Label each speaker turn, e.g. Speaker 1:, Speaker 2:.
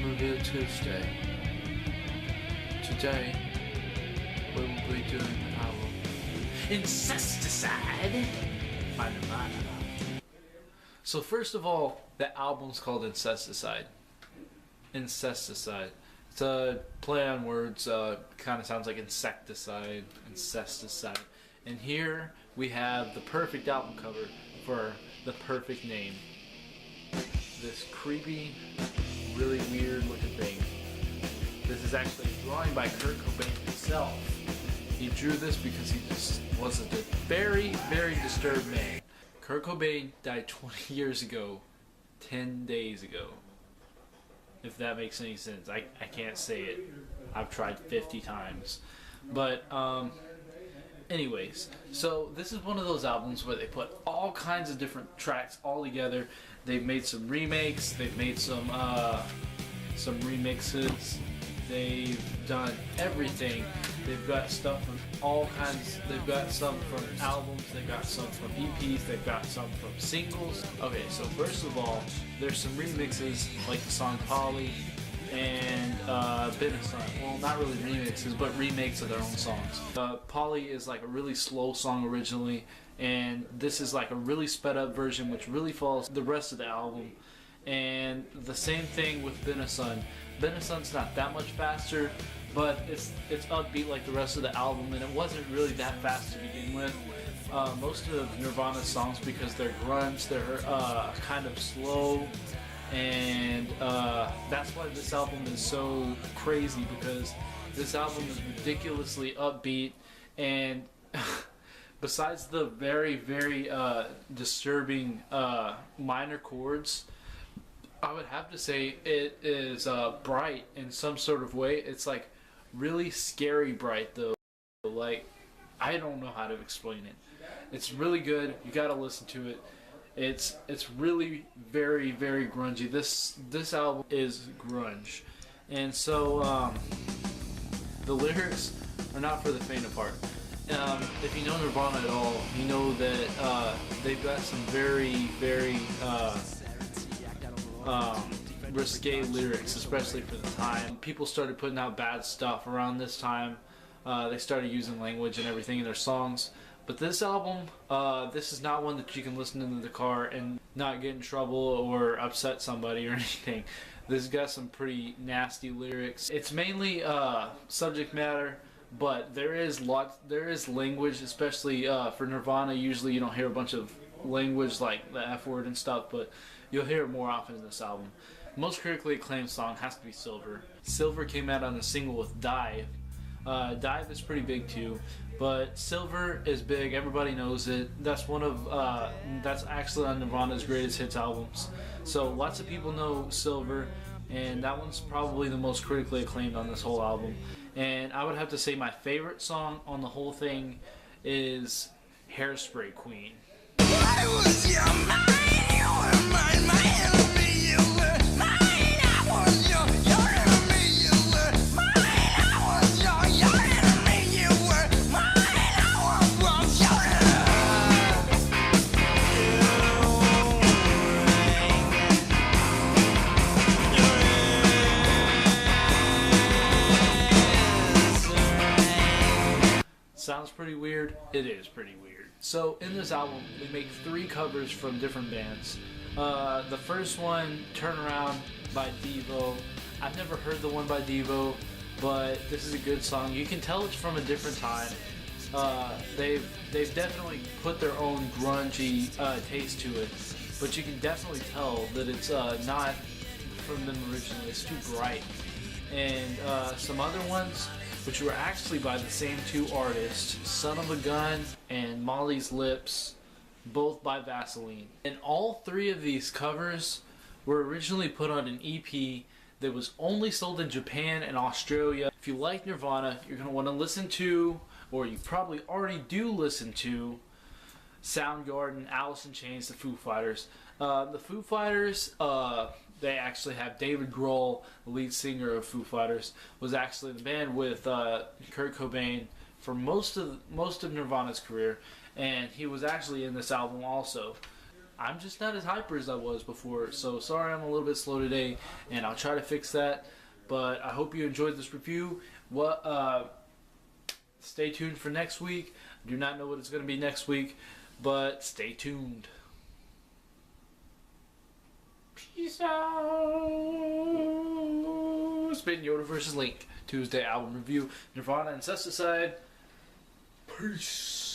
Speaker 1: Reveal Tuesday. Today, we will be doing the album Incesticide by Nirvana. So first of all, the album's called Incesticide. Incesticide. It's a play on words, kind of sounds like insecticide, incesticide. And here we have the perfect album cover for the perfect name. This creepy, really weird looking thing. This is actually a drawing by Kurt Cobain himself. He drew this because he just was a very, very disturbed man. Kurt Cobain died 20 years ago, 10 days ago. If that makes any sense. I can't say it. I've tried 50 times. But, anyways, so this is one of those albums where they put all kinds of different tracks all together. They've made some remakes, they've made some remixes, they've done everything. They've got stuff from all kinds. They've got some from albums, they've got some from EPs, they've got some from singles. Okay, so first of all, there's some remixes like the song Polly and Been a Sun. Well, not really remixes, but remakes of their own songs. Polly is like a really slow song originally, and this is like a really sped up version which really follows the rest of the album. And the same thing with Been a Sun. Been a Sun's not that much faster, but it's upbeat like the rest of the album, and it wasn't really that fast to begin with. Most of Nirvana's songs, because they're grunge, they're kind of slow, and that's why this album is so crazy, because this album is ridiculously upbeat, and besides the very, very disturbing minor chords, I would have to say it is bright in some sort of way. It's like really scary bright though. Like, I don't know how to explain it. It's really good. You gotta listen to it. It's really very, very grungy. This album is grunge, and so the lyrics are not for the faint of heart. If you know Nirvana at all, you know that they've got some very, very risque lyrics, especially for the time. People started putting out bad stuff around this time. They started using language and everything in their songs. But this album, this is not one that you can listen in the car and not get in trouble or upset somebody or anything. This has got some pretty nasty lyrics. It's mainly subject matter, but there is language, especially for Nirvana. Usually you don't hear a bunch of language like the F word and stuff, but you'll hear it more often in this album. Most critically acclaimed song has to be Sliver. Sliver came out on a single with Dive. Dive is pretty big too, but Sliver is big. Everybody knows it. That's one of that's actually on Nirvana's greatest hits albums. So lots of people know Sliver, and that one's probably the most critically acclaimed on this whole album. And I would have to say my favorite song on the whole thing is Hairspray Queen.
Speaker 2: I was your mind, you were mine, my enemy, you were mine. I was your enemy, you were mine. I was your enemy, you were mine. I was your
Speaker 1: Sounds pretty weird? It is pretty weird. So in this album, we make 3 covers from different bands. The first one, Turn Around by Devo. I've never heard the one by Devo, but this is a good song. You can tell it's from a different time. They've definitely put their own grungy taste to it, but you can definitely tell that it's not from them originally. It's too bright. And some other ones, which were actually by the same 2 artists, Son of a Gun and Molly's Lips, both by Vaseline. And all 3 of these covers were originally put on an EP that was only sold in Japan and Australia. If you like Nirvana, you're going to want to listen to, or you probably already do listen to, Soundgarden, Alice in Chains, the Foo Fighters. The Foo Fighters, they actually have David Grohl, the lead singer of Foo Fighters, was actually in the band with Kurt Cobain for most of Nirvana's career, and he was actually in this album also. I'm just not as hyper as I was before. So sorry I'm a little bit slow today, and I'll try to fix that. But I hope you enjoyed this review. Stay tuned for next week. I do not know what it's going to be next week, but stay tuned. Peace out. Spin Yoda vs. Link. Tuesday album review. Nirvana, Incesticide. Peace.